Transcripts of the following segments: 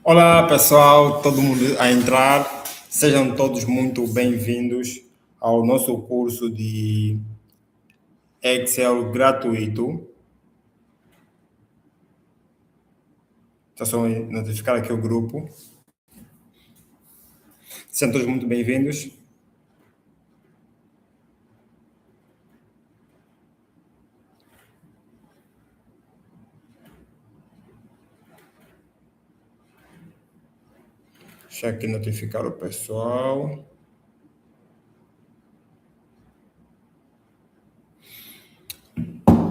Olá pessoal, todo mundo a entrar, sejam todos muito bem-vindos ao nosso curso de Excel gratuito. Está só notificar aqui o grupo. Sejam todos muito bem-vindos. Deixa aqui notificar o pessoal.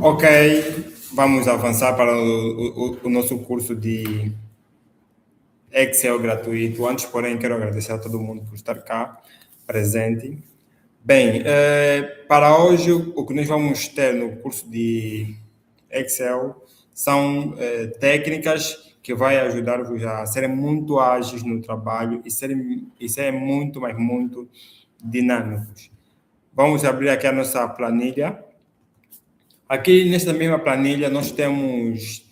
Ok, vamos avançar para o nosso curso de Excel gratuito. Antes, porém, quero agradecer a todo mundo por estar cá presente. Bem, para hoje o que nós vamos ter no curso de Excel são técnicas que vai ajudar-vos a serem muito ágeis no trabalho e serem muito, mas muito dinâmicos. Vamos abrir aqui a nossa planilha. Aqui nesta mesma planilha nós temos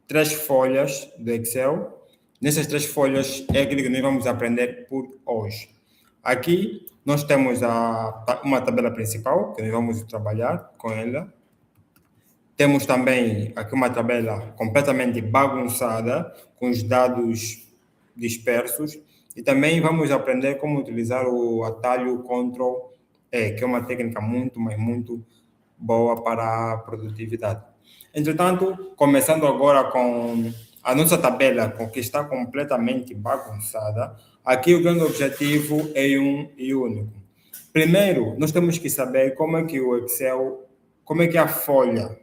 3 folhas do Excel. Nessas 3 folhas é aquilo que nós vamos aprender por hoje. Aqui nós temos uma tabela principal, que nós vamos trabalhar com ela. Temos também aqui uma tabela completamente bagunçada, com os dados dispersos. E também vamos aprender como utilizar o atalho Ctrl+E, que é uma técnica muito, mas muito boa para a produtividade. Entretanto, começando agora com a nossa tabela, que está completamente bagunçada, aqui o grande objetivo é um e único. Primeiro, nós temos que saber como é que o Excel, como é que é a folha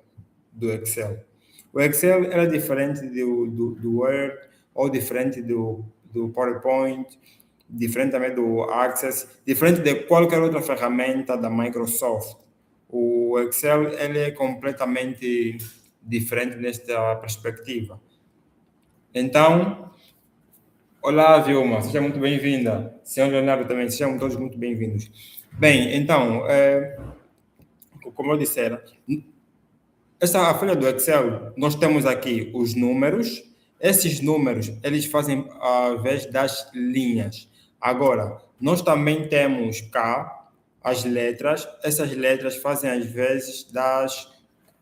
do Excel. O Excel é diferente do Word ou diferente do PowerPoint, diferente também do Access, diferente de qualquer outra ferramenta da Microsoft. O Excel ele é completamente diferente nesta perspectiva. Então, olá, Vilma, seja muito bem-vinda. Senhor Leonardo também, sejam todos muito bem-vindos. Bem, então, como eu dissera, a folha do Excel, nós temos aqui os números. Esses números, eles fazem ao invés das linhas. Agora, nós também temos cá as letras. Essas letras fazem às vezes das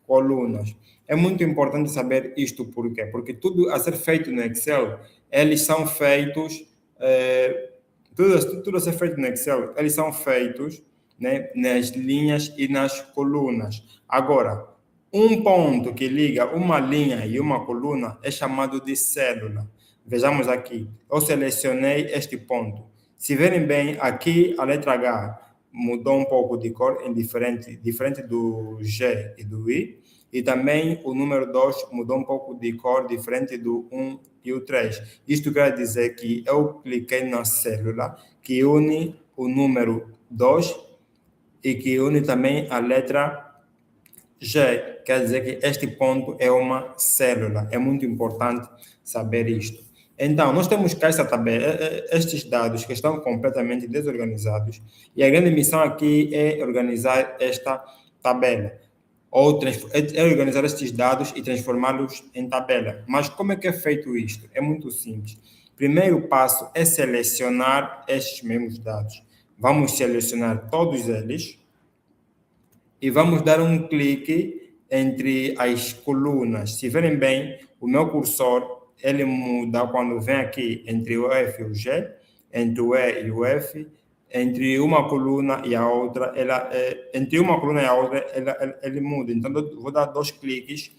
colunas. É muito importante saber isto por quê? Porque tudo a ser feito no Excel, eles são feitos, tudo a ser feito no Excel, eles são feitos, né, nas linhas e nas colunas. Agora, um ponto que liga uma linha e uma coluna é chamado de célula. Vejamos aqui, eu selecionei este ponto. Se verem bem, aqui a letra H mudou um pouco de cor, diferente do G e do I, e também o número 2 mudou um pouco de cor, diferente do 1 e o 3. Isto quer dizer que eu cliquei na célula que une o número 2 e que une também a letra G, quer dizer que este ponto é uma célula. É muito importante saber isto. Então, nós temos cá essa tabela, estes dados que estão completamente desorganizados, e a grande missão aqui é organizar esta tabela, ou é organizar estes dados e transformá-los em tabela. Mas como é que é feito isto? É muito simples. Primeiro passo é selecionar estes mesmos dados. Vamos selecionar todos eles e vamos dar um clique entre as colunas. Se verem bem, o meu cursor, ele muda quando vem aqui entre o F e o G, entre o E e o F, entre uma coluna e a outra, entre uma coluna e a outra, ele muda. Então, eu vou dar 2 cliques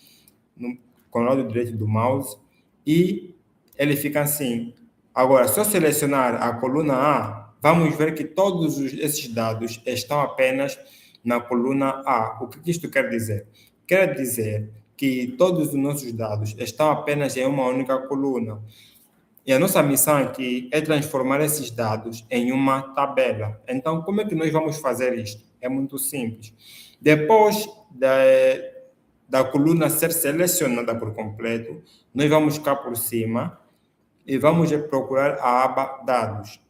com o lado direito do mouse e ele fica assim. Agora, se eu selecionar a coluna A, vamos ver que todos esses dados estão apenas na coluna A. O que isto quer dizer? Quer dizer que todos os nossos dados estão apenas em uma única coluna. E a nossa missão aqui é transformar esses dados em uma tabela. Então, como é que nós vamos fazer isto? É muito simples. Depois da coluna ser selecionada por completo, nós vamos cá por cima e vamos procurar a aba Dados.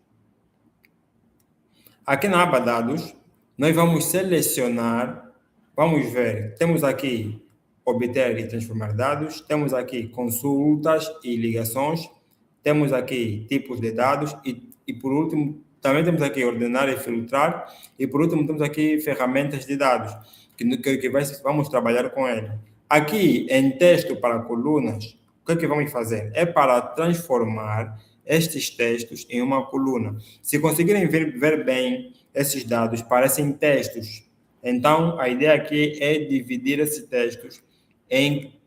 Aqui na aba Dados, nós vamos selecionar, vamos ver, temos aqui obter e transformar dados, temos aqui consultas e ligações, temos aqui tipos de dados e por último, também temos aqui ordenar e filtrar, e por último temos aqui ferramentas de dados, vamos trabalhar com ele. Aqui, em texto para colunas, o que vamos fazer? É para transformar estes textos em uma coluna. Se conseguirem ver bem, esses dados parecem textos. Então, a ideia aqui é dividir esses textos em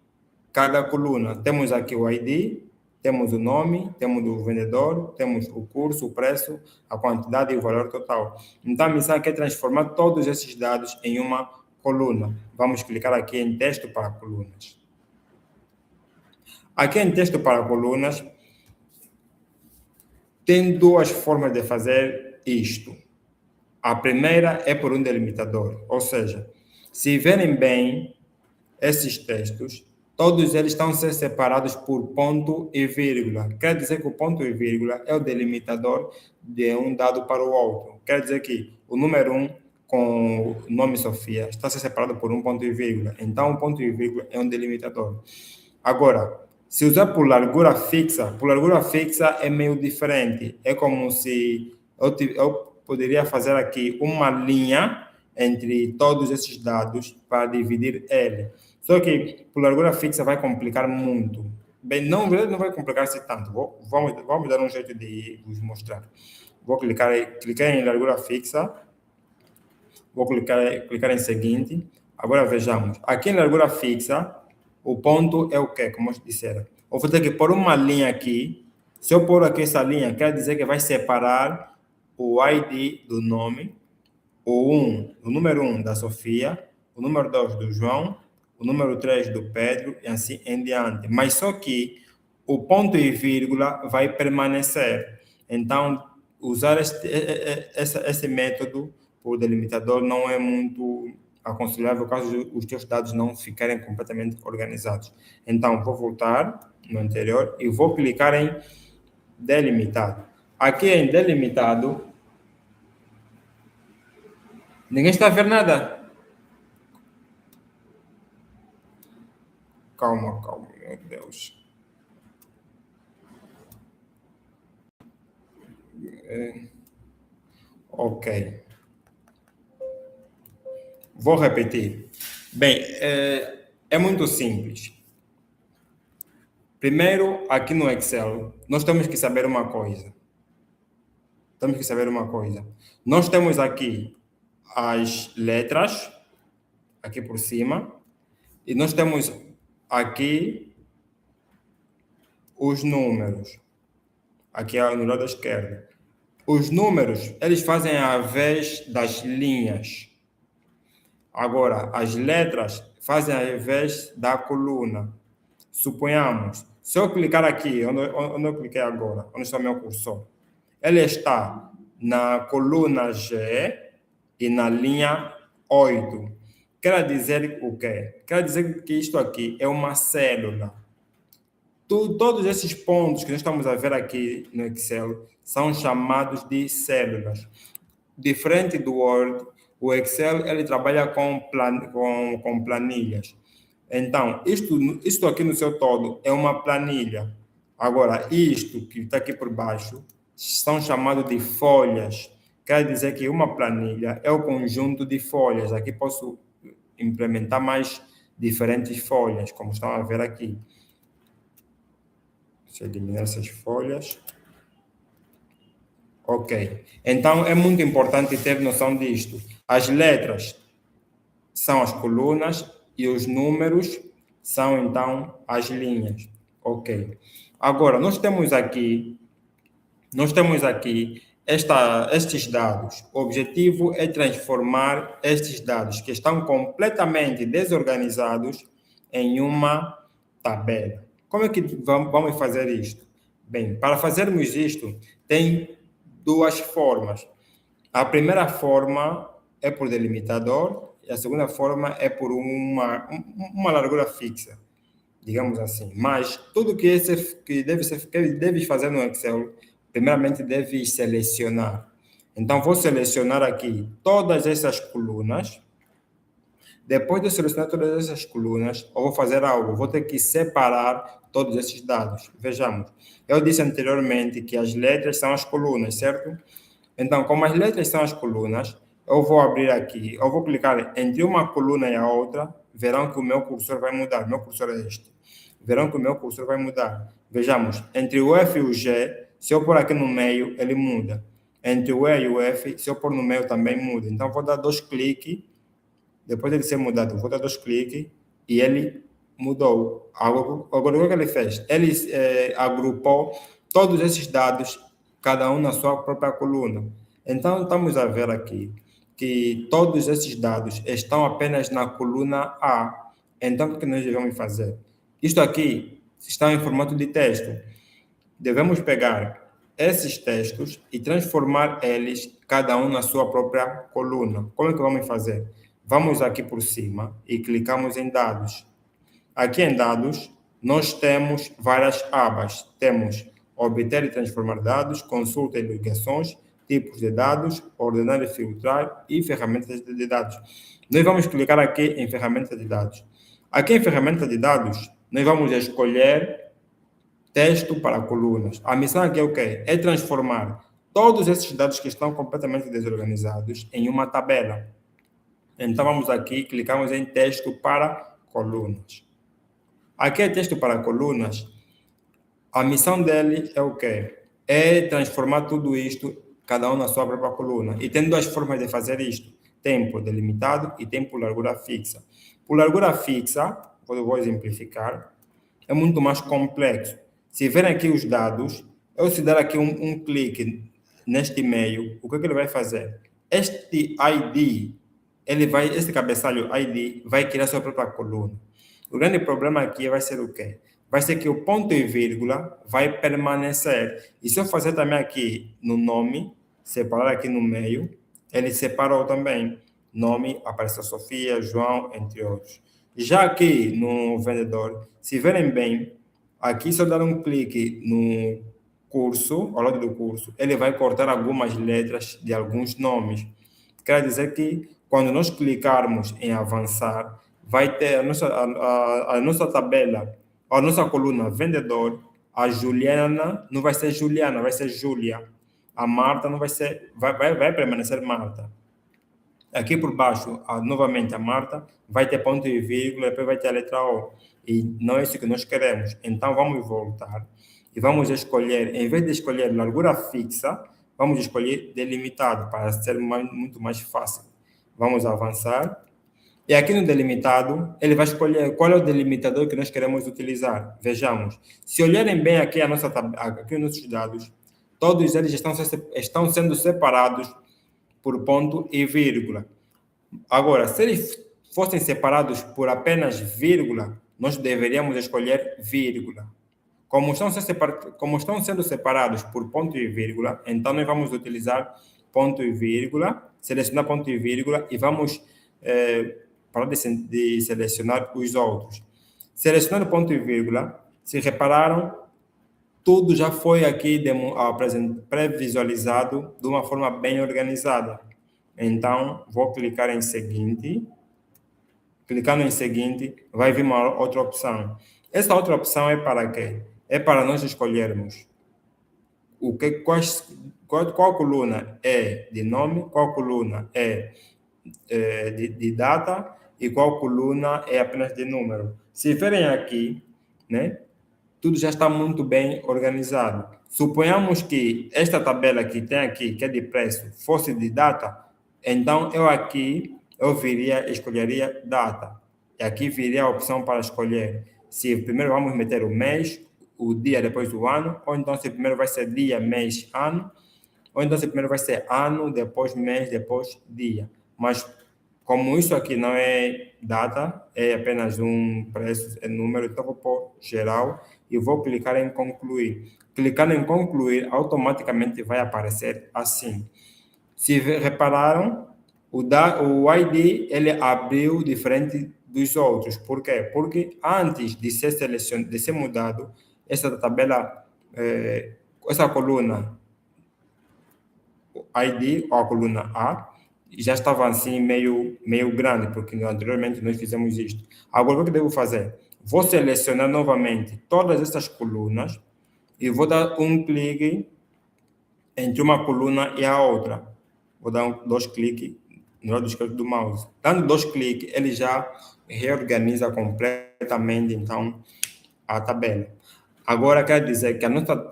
cada coluna. Temos aqui o ID, temos o nome, temos o vendedor, temos o curso, o preço, a quantidade e o valor total. Então, a missão aqui é transformar todos esses dados em uma coluna. Vamos clicar aqui em texto para colunas. Aqui em texto para colunas, tem duas formas de fazer isto. A primeira é por um delimitador, ou seja, se verem bem esses textos, todos eles estão a ser separados por ponto e vírgula. Quer dizer que o ponto e vírgula é o delimitador de um dado para o outro. Quer dizer que o número 1 com o nome Sofia está a ser separado por um ponto e vírgula. Então, o ponto e vírgula é um delimitador. Agora, se usar por largura fixa é meio diferente. É como se eu poderia fazer aqui uma linha entre todos esses dados para dividir ele. Só que por largura fixa vai complicar muito. Bem, não vai complicar-se tanto. Vamos dar um jeito de vos mostrar. Vou clicar em largura fixa. Vou clicar em seguinte. Agora vejamos. Aqui em largura fixa, o ponto é o quê? Como eu disseram. Eu vou ter que pôr uma linha aqui. Se eu pôr aqui essa linha, quer dizer que vai separar o ID do nome, o número 1 da Sofia, o número 2 do João, o número 3 do Pedro e assim em diante. Mas só que o ponto e vírgula vai permanecer. Então, usar esse método por delimitador não é muito aconselhável caso os teus dados não ficarem completamente organizados. Então, vou voltar no anterior e vou clicar em delimitado. Aqui em delimitado, ninguém está a ver nada. Calma, meu Deus. Ok. Vou repetir. Bem, é muito simples. Primeiro, aqui no Excel, nós temos que saber uma coisa. Nós temos aqui as letras, aqui por cima, e nós temos aqui os números, aqui no lado esquerdo. Os números, eles fazem a vez das linhas. Agora, as letras fazem a vez da coluna. Suponhamos, se eu clicar aqui, onde eu cliquei agora, onde está o meu cursor, ele está na coluna G e na linha 8. Quer dizer o quê? Quer dizer que isto aqui é uma célula. Todos esses pontos que nós estamos a ver aqui no Excel são chamados de células. Diferente do Word, o Excel ele trabalha com planilhas. Então, isto aqui no seu todo é uma planilha. Agora, isto que está aqui por baixo são chamados de folhas. Quer dizer que uma planilha é o conjunto de folhas. Aqui posso implementar mais diferentes folhas, como estão a ver aqui. Deixa eu eliminar essas folhas. Ok. Então, é muito importante ter noção disto. As letras são as colunas e os números são, então, as linhas. Ok. Agora, nós temos aqui estes dados. O objetivo é transformar estes dados que estão completamente desorganizados em uma tabela. Como é que vamos fazer isto? Bem, para fazermos isto, tem duas formas. A primeira forma é por delimitador e a segunda forma é por uma largura fixa, digamos assim. Mas tudo que deves fazer no Excel, primeiramente deves selecionar. Então, vou selecionar aqui todas essas colunas. Depois de selecionar todas essas colunas, eu vou fazer algo. Vou ter que separar todos esses dados. Vejamos, eu disse anteriormente que as letras são as colunas, certo? Então, como as letras são as colunas, eu vou abrir aqui, eu vou clicar entre uma coluna e a outra, verão que o meu cursor vai mudar, meu cursor é este. Verão que o meu cursor vai mudar. Vejamos, entre o F e o G, se eu pôr aqui no meio, ele muda. Entre o E e o F, se eu pôr no meio, também muda. Então, vou dar 2 cliques, depois dele ser mudado, vou dar 2 cliques, e ele mudou. Agora, o que ele fez? Ele agrupou todos esses dados, cada um na sua própria coluna. Então, estamos a ver aqui que todos esses dados estão apenas na coluna A. Então, o que nós devemos fazer? Isto aqui está em formato de texto. Devemos pegar esses textos e transformar eles, cada um na sua própria coluna. Como é que vamos fazer? Vamos aqui por cima e clicamos em dados. Aqui em dados, nós temos várias abas. Temos obter e transformar dados, consulta e ligações, tipos de dados, ordenar e filtrar e ferramentas de dados. Nós vamos clicar aqui em ferramenta de dados. Aqui em ferramenta de dados, nós vamos escolher texto para colunas. A missão aqui é o quê? É transformar todos esses dados que estão completamente desorganizados em uma tabela. Então, vamos aqui, clicamos em texto para colunas. Aqui é texto para colunas. A missão dele é o quê? É transformar tudo isto, cada um na sua própria coluna. E tem duas formas de fazer isto. Tem por delimitado e tem por largura fixa. Por largura fixa, vou exemplificar, é muito mais complexo. Se verem aqui os dados, eu se dar aqui um clique neste meio, o que ele vai fazer? Este ID, este cabeçalho ID vai criar sua própria coluna. O grande problema aqui vai ser o quê? Vai ser que o ponto e vírgula vai permanecer. E se eu fazer também aqui no nome, separar aqui no meio, ele separou também. Nome, apareceu Sofia, João, entre outros. Já aqui no vendedor, se verem bem, aqui se eu dar um clique no curso, ao lado do curso, ele vai cortar algumas letras de alguns nomes. Quer dizer que quando nós clicarmos em avançar, vai ter a nossa tabela, a nossa coluna vendedor, a Juliana não vai ser Juliana, vai ser Júlia. A Marta não vai ser, vai permanecer Marta. Aqui por baixo, novamente a Marta, vai ter ponto e vírgula, depois vai ter a letra O. E não é isso que nós queremos. Então, vamos voltar e vamos escolher, em vez de escolher largura fixa, vamos escolher delimitado, para ser muito mais fácil. Vamos avançar. E aqui no delimitado, ele vai escolher qual é o delimitador que nós queremos utilizar. Vejamos. Se olharem bem aqui, aqui nos nossos dados, todos eles estão sendo separados por ponto e vírgula. Agora, se eles fossem separados por apenas vírgula, nós deveríamos escolher vírgula. Como estão sendo separados por ponto e vírgula, então nós vamos utilizar ponto e vírgula, selecionar ponto e vírgula e vamos parar de selecionar os outros. Selecionando ponto e vírgula, se repararam, tudo já foi aqui pré-visualizado de uma forma bem organizada. Então, vou clicar em seguinte. Clicando em seguinte, vai vir uma outra opção. Essa outra opção é para quê? É para nós escolhermos qual coluna é de nome, qual coluna é de data e qual coluna é apenas de número. Se verem aqui, né? Tudo já está muito bem organizado. Suponhamos que esta tabela que tem aqui, que é de preço, fosse de data, então escolheria data. E aqui viria a opção para escolher se primeiro vamos meter o mês, o dia depois o ano, ou então se primeiro vai ser dia, mês, ano, ou então se primeiro vai ser ano, depois mês, depois dia. Mas como isso aqui não é data, é apenas um preço, é número, então vou pôr geral e vou clicar em concluir. Clicando em concluir, automaticamente vai aparecer assim. Se repararam, o ID ele abriu diferente dos outros. Por quê? Porque antes de ser mudado, essa tabela, essa coluna ID, ou a coluna A, já estava assim meio grande, porque anteriormente nós fizemos isto. Agora, o que eu devo fazer? vou selecionar novamente todas essas colunas e vou dar um clique entre uma coluna e a outra. Vou dar dois cliques no lado esquerdo do mouse. Dando dois cliques, ele já reorganiza completamente, então, a tabela. Agora, quer dizer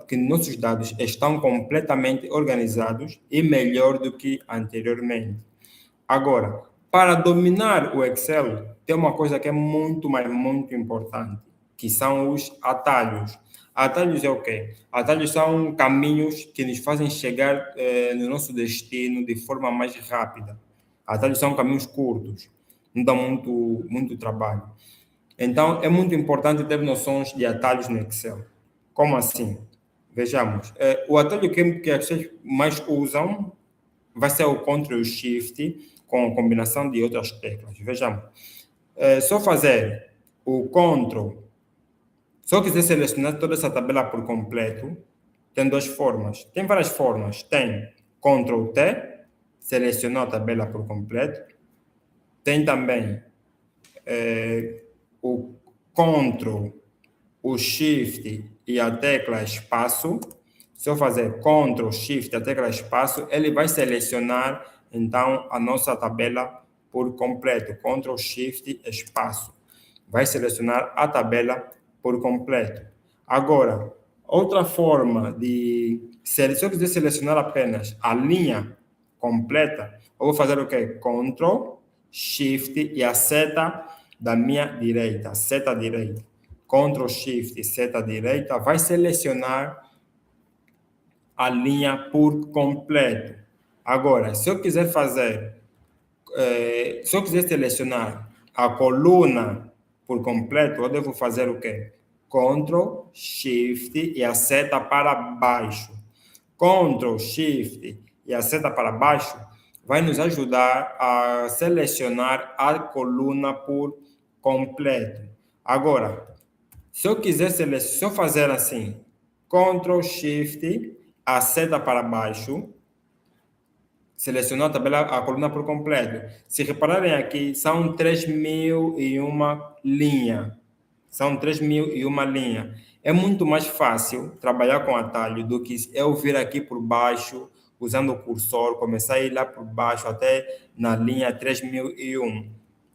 que nossos dados estão completamente organizados e melhor do que anteriormente. Agora, para dominar o Excel, tem uma coisa que é muito, mas muito importante, que são os atalhos. Atalhos é o quê? Atalhos são caminhos que nos fazem chegar no nosso destino de forma mais rápida. Atalhos são caminhos curtos, não dão muito trabalho. Então, é muito importante ter noções de atalhos no Excel. Como assim? Vejamos. O atalho que as pessoas mais usam vai ser o Ctrl Shift com a combinação de outras teclas. Vejamos. Só fazer o Ctrl. Se eu quiser selecionar toda essa tabela por completo, tem duas formas. Tem várias formas. Tem Ctrl T, selecionar a tabela por completo. Tem também o Ctrl, o Shift e a tecla espaço. Se eu fazer Ctrl, Shift, a tecla espaço, ele vai selecionar, então, a nossa tabela por completo. Ctrl, Shift, espaço. Vai selecionar a tabela por completo. Agora, outra forma de... Se eu quiser selecionar apenas a linha completa, eu vou fazer o quê? Ctrl, Shift e a seta da minha direita. Seta direita. Ctrl, Shift, seta direita, vai selecionar a linha por completo. Agora, se eu quiser fazer, se eu quiser selecionar a coluna por completo, eu devo fazer o quê? Ctrl, Shift e a seta para baixo. Ctrl, Shift e a seta para baixo vai nos ajudar a selecionar a coluna por completo. Agora, se eu fazer assim, Ctrl Shift, a seta para baixo, selecionar a tabela, a coluna por completo. Se repararem aqui, são 3.001 linha. São 3.001 linha. É muito mais fácil trabalhar com atalho do que eu vir aqui por baixo, usando o cursor, começar a ir lá por baixo até na linha 3.001.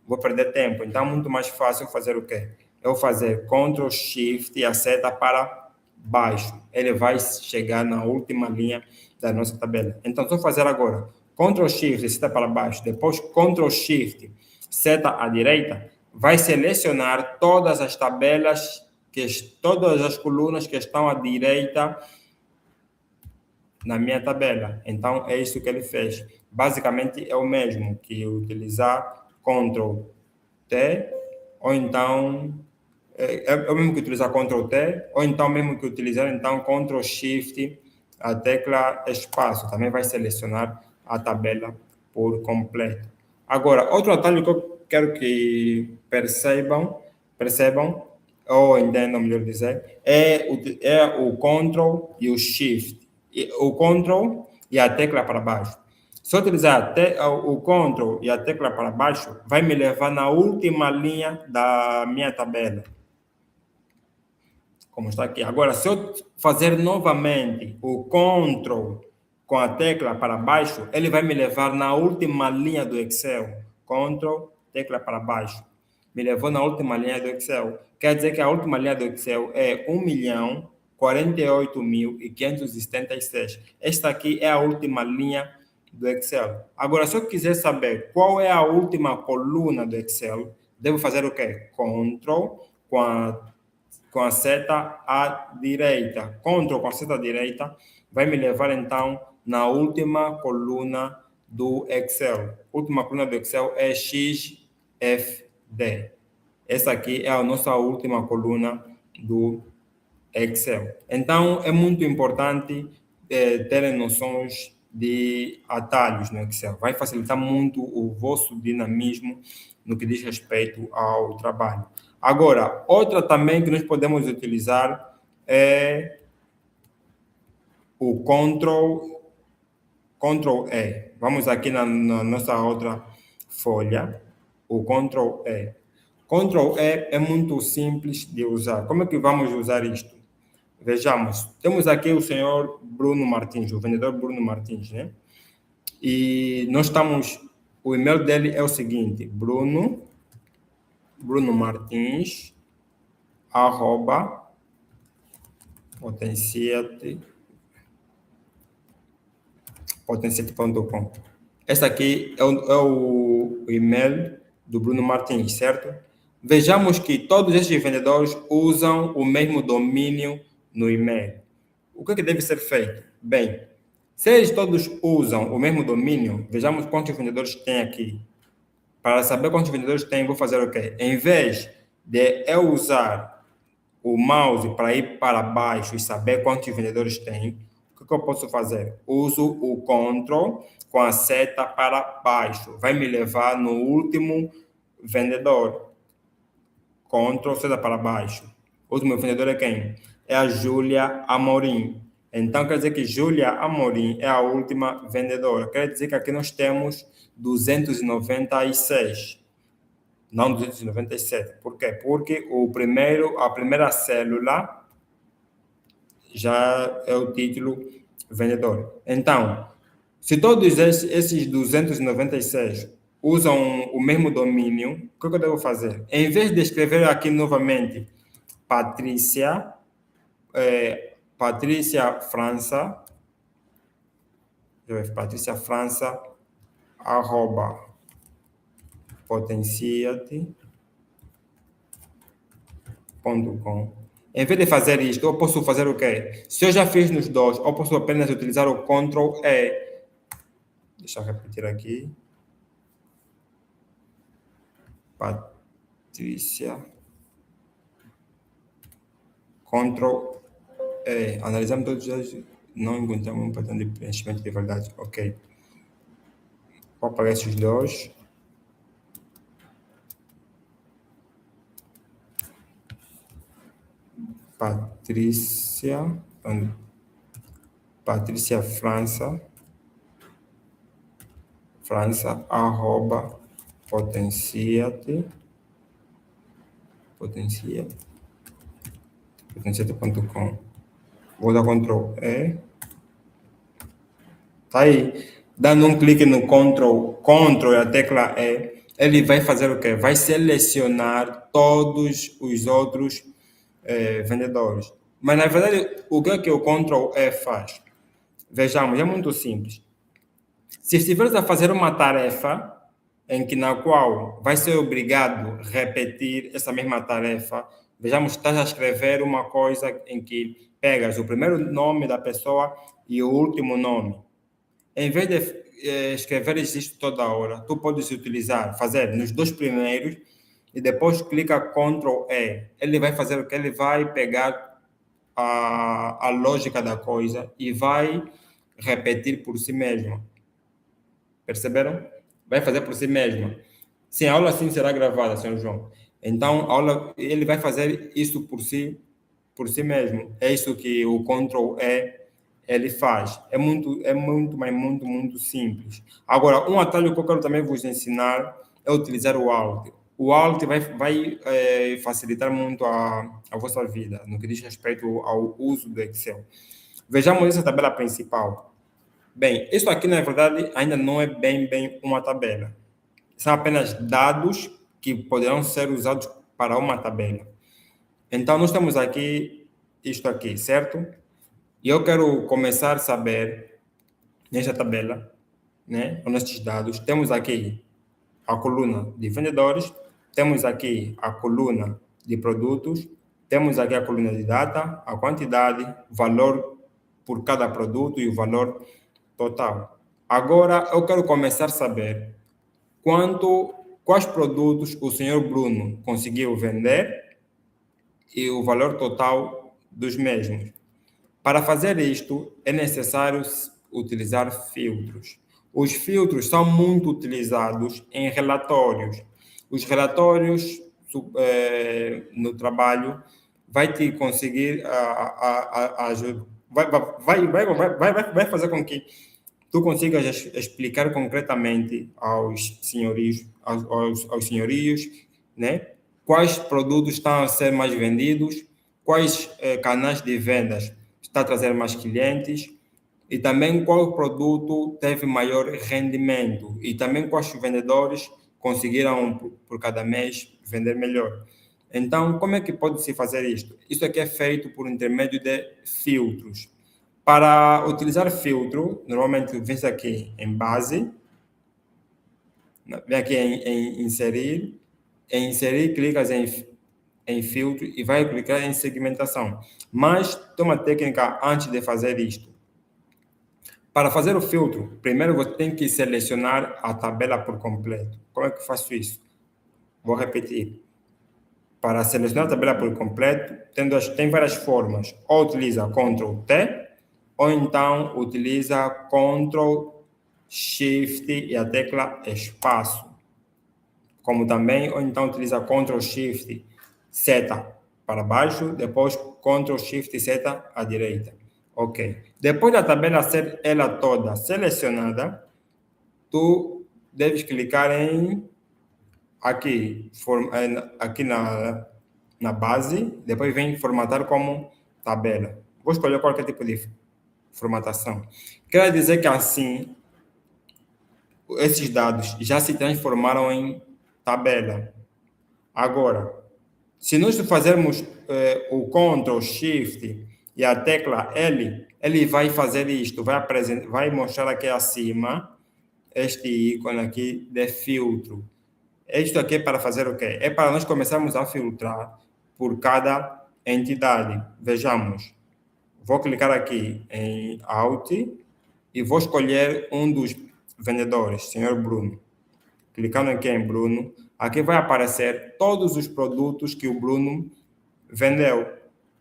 Vou perder tempo. Então, é muito mais fácil fazer o quê? Eu fazer Ctrl Shift e a seta para baixo. Ele vai chegar na última linha da nossa tabela. Então, se eu fazer agora Ctrl Shift, seta para baixo, depois Ctrl Shift, seta à direita, vai selecionar todas as tabelas, todas as colunas que estão à direita na minha tabela. Então, é isso que ele fez. Basicamente, é o mesmo que utilizar Ctrl T, ou então é o mesmo que utilizar Ctrl T, ou então mesmo que utilizar então Ctrl Shift, a tecla espaço, também vai selecionar a tabela por completo. Agora, outro atalho que eu quero que percebam ou entendam, melhor dizer, é o Ctrl e o Shift. O Ctrl e a tecla para baixo. Se eu utilizar o Ctrl e a tecla para baixo, vai me levar na última linha da minha tabela. Como está aqui. Agora, se eu fazer novamente o Ctrl com a tecla para baixo, ele vai me levar na última linha do Excel. Ctrl, tecla para baixo. Me levou na última linha do Excel. Quer dizer que a última linha do Excel é 1.048.576. Esta aqui é a última linha do Excel. Agora, se eu quiser saber qual é a última coluna do Excel, devo fazer o quê? Ctrl com a seta à direita. Ctrl com a seta à direita vai me levar, então, na última coluna do Excel. A última coluna do Excel é XFD. Essa aqui é a nossa última coluna do Excel. Então, é muito importante terem noções de atalhos no Excel. Vai facilitar muito o vosso dinamismo no que diz respeito ao trabalho. Agora, outra também que nós podemos utilizar é o Ctrl E. Vamos aqui na nossa outra folha, o Ctrl E. Ctrl E é muito simples de usar. Como é que vamos usar isto? Vejamos, temos aqui o senhor Bruno Martins, o vendedor Bruno Martins, né? E nós estamos, o e-mail dele é o seguinte, Bruno Martins, arroba, potenciate.com. Esse aqui é o e-mail do Bruno Martins, certo? Vejamos que todos estes vendedores usam o mesmo domínio no e-mail. O que deve ser feito? Bem, se eles todos usam o mesmo domínio, vejamos quantos vendedores tem aqui. Para saber quantos vendedores tem, vou fazer o quê? Em vez de eu usar o mouse para ir para baixo e saber quantos vendedores tem, o que eu posso fazer? Uso o Ctrl com a seta para baixo. Vai me levar no último vendedor. Ctrl, seta para baixo. O último vendedor é quem? É a Júlia Amorim. Então, quer dizer que Júlia Amorim é a última vendedora. Quer dizer que aqui nós temos 296. Não 297. Por quê? Porque a primeira célula já é o título vendedor. Então, se todos esses 296 usam o mesmo domínio, o que eu devo fazer? Em vez de escrever aqui novamente Patrícia França, arroba potenciate.com. Em vez de fazer isto, eu posso fazer o quê? Se eu já fiz nos dois, eu posso apenas utilizar o Ctrl E. Deixa eu repetir aqui. Patrícia. Ctrl E. Analisamos todos os dados. Não encontramos um padrão de preenchimento de verdade. Ok. Vou apagar esses dois. Patrícia França, arroba potenciate.com. Vou dar Ctrl E. Tá aí. Dando um clique no Ctrl e a tecla E, ele vai fazer o quê? Vai selecionar todos os outros vendedores. Mas, na verdade, o que é que o Ctrl E faz? Vejamos, é muito simples. Se estiveres a fazer uma tarefa na qual vai ser obrigado a repetir essa mesma tarefa, vejamos, estás a escrever uma coisa em que pegas o primeiro nome da pessoa e o último nome. Em vez de escrever isto toda hora, tu podes fazer nos dois primeiros e depois clica Ctrl E. Ele vai fazer o que? Ele vai pegar a lógica da coisa e vai repetir por si mesmo. Perceberam? Vai fazer por si mesmo. Sim, a aula assim será gravada, senhor João. Então, ele vai fazer isso por si mesmo. É isso que o Ctrl E ele faz. É muito, mas muito simples. Agora, um atalho que eu quero também vos ensinar é utilizar o Alt. O Alt vai facilitar muito a vossa vida no que diz respeito ao uso do Excel. Vejamos essa tabela principal. Bem, isso aqui, na verdade, ainda não é bem uma tabela. São apenas dados que poderão ser usados para uma tabela. Então, nós temos aqui isto aqui, certo? E eu quero começar a saber, nesta tabela, né, nestes dados, temos aqui a coluna de vendedores, temos aqui a coluna de produtos, temos aqui a coluna de data, a quantidade, valor por cada produto e o valor total. Agora, eu quero começar a saber quais produtos o senhor Bruno conseguiu vender e o valor total dos mesmos. Para fazer isto, é necessário utilizar filtros. Os filtros são muito utilizados em relatórios. Os relatórios no trabalho vai te conseguir vai fazer com que tu consigas explicar concretamente aos senhorios, né? quais produtos estão a ser mais vendidos, quais canais de vendas está a trazer mais clientes e também qual produto teve maior rendimento e também quais vendedores conseguiram por cada mês vender melhor. Então, como é que pode se fazer isto? Isso aqui é feito por intermédio de filtros. Para utilizar filtro, normalmente vem aqui em base, vem aqui em inserir, clicas em filtro e vai clicar em segmentação. Mas tem uma técnica antes de fazer isto. Para fazer o filtro, primeiro você tem que selecionar a tabela por completo. Como é que eu faço isso? Vou repetir. Para selecionar a tabela por completo, tem várias formas. Ou utiliza Ctrl T, ou então utiliza Ctrl Shift e a tecla espaço. Como também, ou então utiliza Ctrl Shift seta para baixo, depois Ctrl Shift seta à direita. Ok. Depois da tabela ser ela toda selecionada, tu deves clicar em aqui na base, depois vem formatar como tabela. Vou escolher qualquer tipo de formatação. Quer dizer que assim, esses dados já se transformaram em tabela. Agora, se nós fazermos o Ctrl, Shift e a tecla L, ele vai fazer isto, vai mostrar aqui acima este ícone aqui de filtro. Isto aqui é para fazer o quê? É para nós começarmos a filtrar por cada entidade. Vejamos. Vou clicar aqui em Alt e vou escolher um dos vendedores, Senhor Bruno. Clicando aqui em Bruno, aqui vai aparecer todos os produtos que o Bruno vendeu.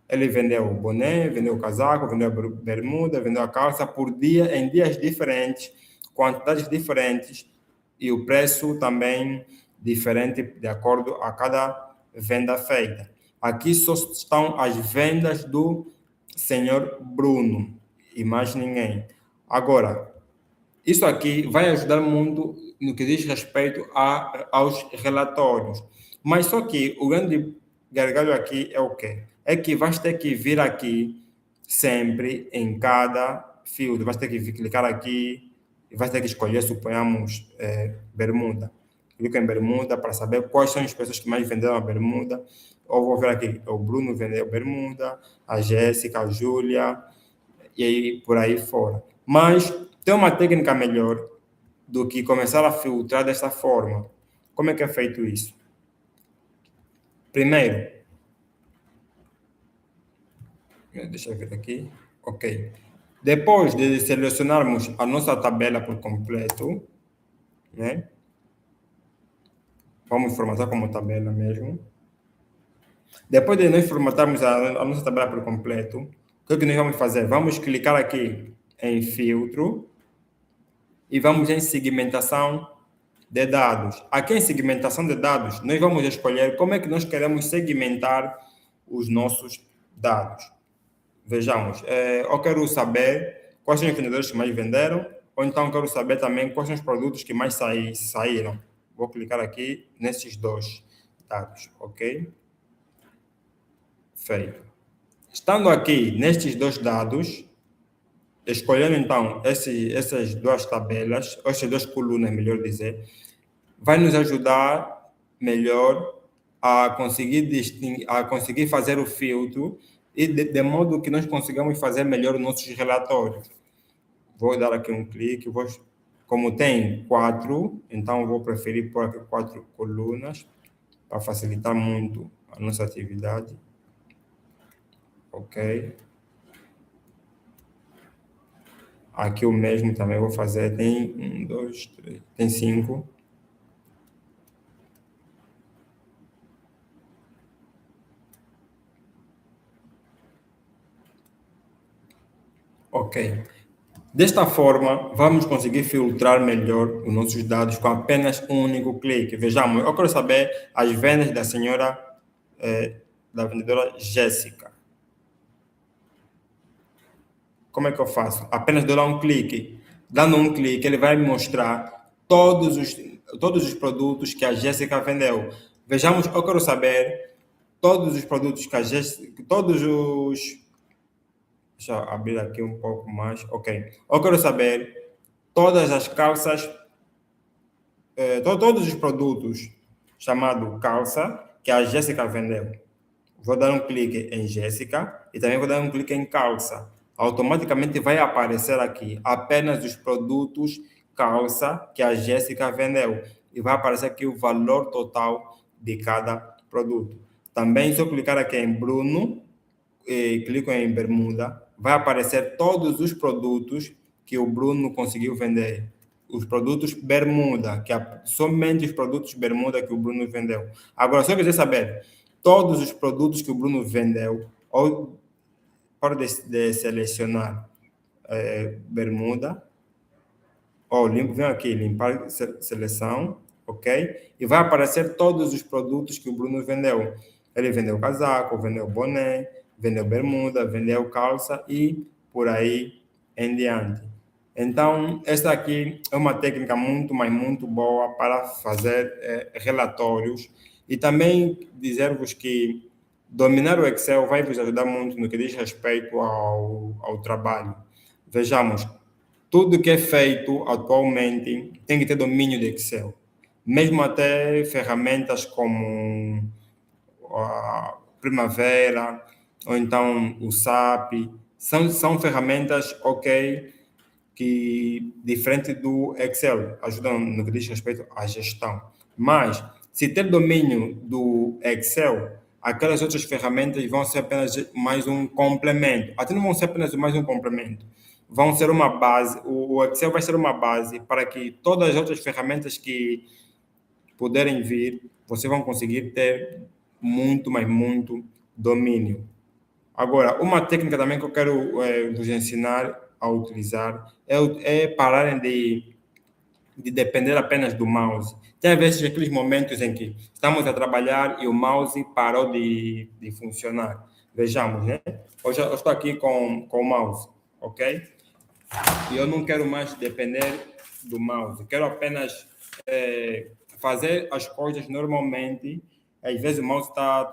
Ele vendeu o boné, vendeu o casaco, vendeu a bermuda, vendeu a calça por dia, em dias diferentes, quantidades diferentes e o preço também diferente de acordo a cada venda feita. Aqui só estão as vendas do senhor Bruno e mais ninguém. Agora, isso aqui vai ajudar muito no que diz respeito aos relatórios. Mas só que o grande gargalo aqui é o quê? É que vais ter que vir aqui sempre em cada filtro. Vais ter que clicar aqui e vais ter que escolher, suponhamos, bermuda. Clico em bermuda para saber quais são as pessoas que mais venderam a bermuda. Ou vou ver aqui, o Bruno vendeu bermuda, a Jéssica, a Júlia, e aí por aí fora. Mas tem uma técnica melhor do que começar a filtrar dessa forma. Como é que é feito isso? Primeiro, deixa eu ver aqui. Ok. Depois de selecionarmos a nossa tabela por completo, né? Vamos formatar como tabela mesmo. Depois de nós formatarmos a nossa tabela por completo, o que é que nós vamos fazer? Vamos clicar aqui em filtro e vamos em segmentação de dados. Aqui em segmentação de dados, nós vamos escolher como é que nós queremos segmentar os nossos dados. Vejamos, eu quero saber quais são os vendedores que mais venderam, ou então quero saber também quais são os produtos que mais saíram. Vou clicar aqui nesses dois dados, ok? Feito. Estando aqui nestes dois dados, escolhendo então essas duas tabelas, essas duas colunas, melhor dizer, vai nos ajudar melhor a conseguir fazer o filtro e de modo que nós consigamos fazer melhor os nossos relatórios. Vou dar aqui um clique, como tem 4, então vou preferir pôr aqui 4 colunas para facilitar muito a nossa atividade. Ok. Aqui o mesmo também vou fazer, tem 1, 2, 3, tem 5. Ok. Desta forma, vamos conseguir filtrar melhor os nossos dados com apenas um único clique. Vejamos, eu quero saber as vendas da senhora, da vendedora Jéssica. Como é que eu faço? Apenas dou lá um clique. Dando um clique, ele vai me mostrar todos os produtos que a Jéssica vendeu. Vejamos, eu quero saber todos os produtos que a Jéssica, todos os... Deixa eu abrir aqui um pouco mais. Ok. Eu quero saber todas as calças, todos os produtos chamado calça que a Jéssica vendeu. Vou dar um clique em Jéssica e também vou dar um clique em calça. Automaticamente vai aparecer aqui apenas os produtos calça que a Jéssica vendeu e vai aparecer aqui o valor total de cada produto. Também, se eu clicar aqui em Bruno e clico em bermuda, vai aparecer todos os produtos que o Bruno conseguiu vender. Os produtos bermuda, somente os produtos bermuda que o Bruno vendeu. Agora, se eu quiser saber todos os produtos que o Bruno vendeu, ou pode de selecionar bermuda, ou vem aqui, limpar seleção, ok? E vai aparecer todos os produtos que o Bruno vendeu. Ele vendeu casaco, vendeu boné, vendeu bermuda, vendeu calça e por aí em diante. Então, esta aqui é uma técnica muito, mas muito boa para fazer relatórios e também dizer-vos que dominar o Excel vai vos ajudar muito no que diz respeito ao trabalho. Vejamos, tudo que é feito atualmente tem que ter domínio de Excel. Mesmo até ferramentas como a Primavera, ou então o SAP, são ferramentas ok, que diferente do Excel, ajudam no que diz respeito à gestão. Mas, se ter domínio do Excel, aquelas outras ferramentas vão ser apenas mais um complemento. Até não vão ser apenas mais um complemento. Vão ser uma base, o Excel vai ser uma base para que todas as outras ferramentas que puderem vir, vocês vão conseguir ter muito, mas muito domínio. Agora, uma técnica também que eu quero vos ensinar a utilizar é pararem de depender apenas do mouse. Tem às vezes aqueles momentos em que estamos a trabalhar e o mouse parou de funcionar. Vejamos, né? Eu estou aqui com o mouse, ok? E eu não quero mais depender do mouse. Quero apenas fazer as coisas normalmente. Às vezes o mouse está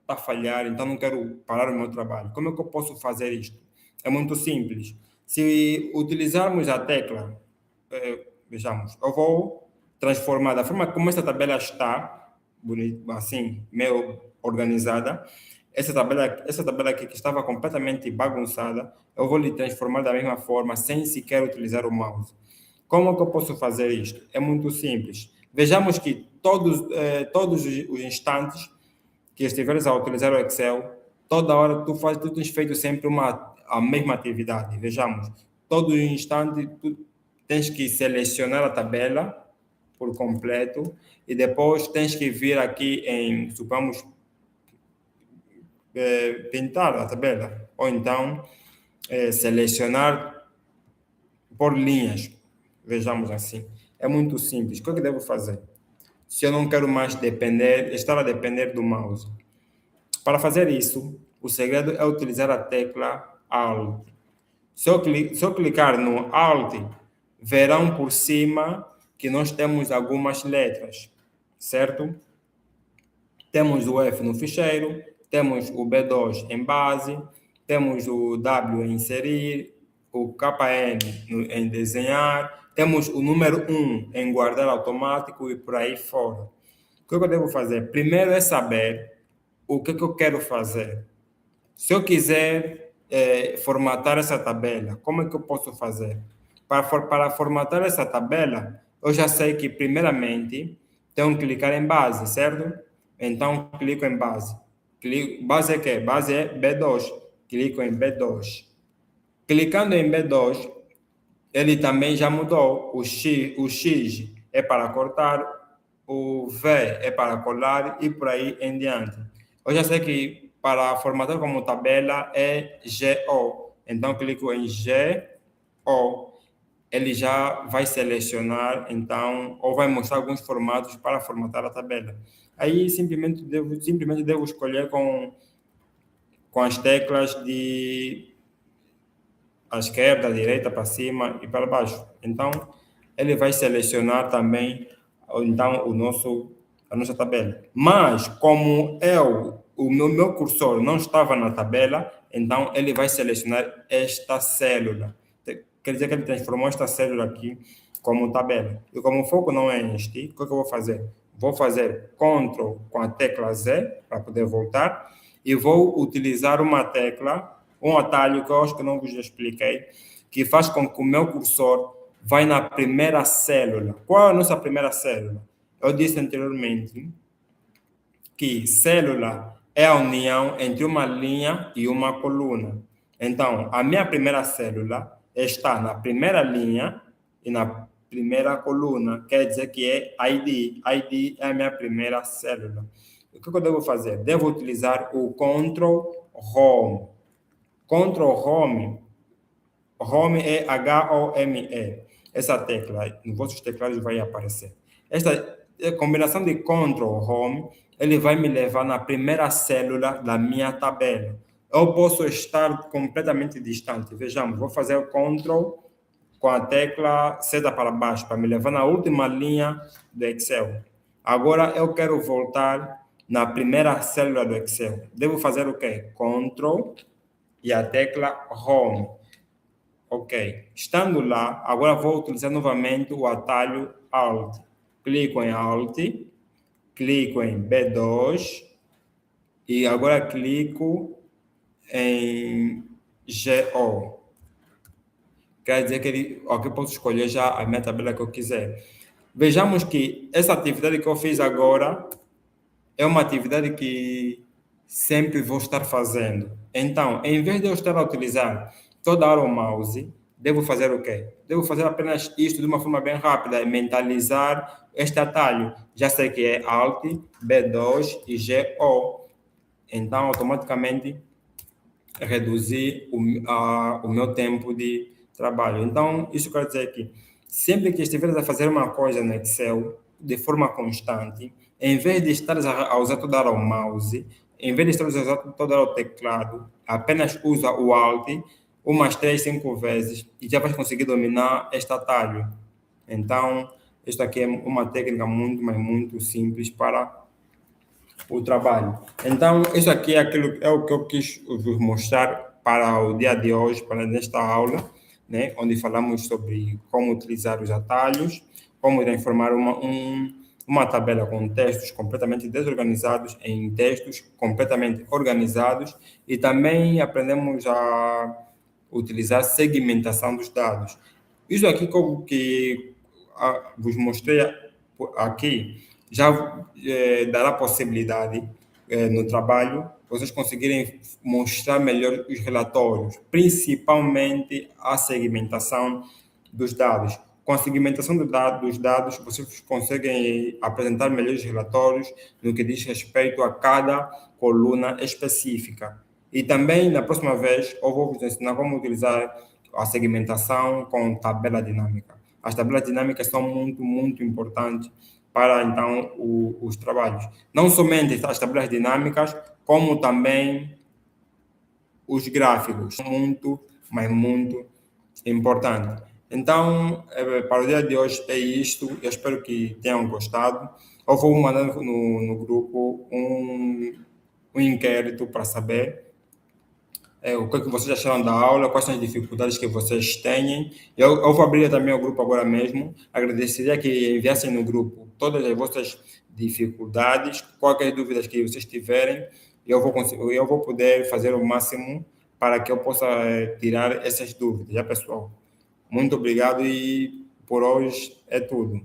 a falhar, então não quero parar o meu trabalho. Como é que eu posso fazer isto? É muito simples. Se utilizarmos a tecla, vejamos, eu vou transformar da forma como essa tabela está, bonito, assim, meio organizada, essa tabela aqui que estava completamente bagunçada, eu vou lhe transformar da mesma forma, sem sequer utilizar o mouse. Como é que eu posso fazer isto? É muito simples. Vejamos que todos os instantes que estiveres a utilizar o Excel, toda hora tu tens feito sempre a mesma atividade. Vejamos, todo instante tu tens que selecionar a tabela por completo e depois tens que vir aqui em, supamos, pintar a tabela, ou então selecionar por linhas. Vejamos assim. É muito simples. O que é que devo fazer? Se eu não quero mais estar a depender do mouse. Para fazer isso, o segredo é utilizar a tecla Alt. Se eu clicar no Alt, verão por cima que nós temos algumas letras, certo? Temos o F no ficheiro, temos o B2 em base, temos o W em inserir, o KN em desenhar, temos o número 1 em guardar automático e por aí fora. O que eu devo fazer? Primeiro é saber o que eu quero fazer. Se eu quiser formatar essa tabela, como é que eu posso fazer? Para formatar essa tabela, eu já sei que, primeiramente, tenho que clicar em base, certo? Então, clico em base. Base é quê? Base é B2. Clico em B2. Clicando em B2, ele também já mudou. O X é para cortar, o V é para colar e por aí em diante. Eu já sei que para formatar como tabela é GO. Então, clico em GO. Ele já vai selecionar, então, ou vai mostrar alguns formatos para formatar a tabela. Aí, simplesmente devo escolher com as teclas de à esquerda, à direita, para cima e para baixo. Então, ele vai selecionar também, então, o nosso a nossa tabela. Mas, como o meu cursor não estava na tabela, então ele vai selecionar esta célula. Quer dizer que ele transformou esta célula aqui como tabela. E como o foco não é este, o que eu vou fazer? Vou fazer Ctrl com a tecla Z para poder voltar e vou utilizar uma tecla, um atalho que eu acho que não vos expliquei, que faz com que o meu cursor vai na primeira célula. Qual é a nossa primeira célula? Eu disse anteriormente que célula é a união entre uma linha e uma coluna. Então, a minha primeira célula está na primeira linha e na primeira coluna, quer dizer que é ID. ID é a minha primeira célula. O que eu devo fazer? Devo utilizar o Ctrl Home. Ctrl Home, Home é Home. Essa tecla, nos vossos teclados vai aparecer. Esta combinação de Ctrl Home, ele vai me levar na primeira célula da minha tabela. Eu posso estar completamente distante. Vejamos, vou fazer o Ctrl com a tecla seta para baixo, para me levar na última linha do Excel. Agora eu quero voltar na primeira célula do Excel. Devo fazer o quê? Ctrl e a tecla Home. Ok. Estando lá, agora vou utilizar novamente o atalho Alt. Clico em Alt, clico em B2 e agora clico em GO. Quer dizer que aqui posso escolher já a minha tabela que eu quiser. Vejamos que essa atividade que eu fiz agora é uma atividade que sempre vou estar fazendo. Então, em vez de eu estar a utilizar toda hora o mouse, devo fazer o quê? Devo fazer apenas isto de uma forma bem rápida, mentalizar este atalho. Já sei que é Alt, B2 e GO. Então, automaticamente, reduzir o meu tempo de trabalho. Então, isso quer dizer que sempre que estiveres a fazer uma coisa no Excel, de forma constante, em vez de estar a usar toda hora o mouse, em vez de estar a usar toda hora o teclado, apenas usa o Alt umas 3, 5 vezes e já vais conseguir dominar este atalho. Então, isto aqui é uma técnica muito, mas muito simples para o trabalho. Então, isso aqui é o que eu quis vos mostrar para o dia de hoje, para nesta aula, né, onde falamos sobre como utilizar os atalhos, como transformar uma tabela com textos completamente desorganizados em textos completamente organizados e também aprendemos a utilizar segmentação dos dados. Isso aqui que vos mostrei aqui já dará possibilidade no trabalho vocês conseguirem mostrar melhor os relatórios, principalmente a segmentação dos dados. Com a segmentação dos dados, vocês conseguem apresentar melhores relatórios no que diz respeito a cada coluna específica. E também, na próxima vez, eu vou vos ensinar como utilizar a segmentação com tabela dinâmica. As tabelas dinâmicas são muito, muito importantes para, então, os trabalhos. Não somente as tabelas dinâmicas, como também os gráficos. Muito, mas muito importante. Então, para o dia de hoje é isto. Eu espero que tenham gostado. Eu vou mandar no grupo um inquérito para saber o que vocês acharam da aula, quais são as dificuldades que vocês têm. Eu vou abrir também o grupo agora mesmo. Agradeceria que enviassem no grupo todas as vossas dificuldades, qualquer dúvidas que vocês tiverem, eu vou poder fazer o máximo para que eu possa tirar essas dúvidas, já pessoal? Muito obrigado e por hoje é tudo.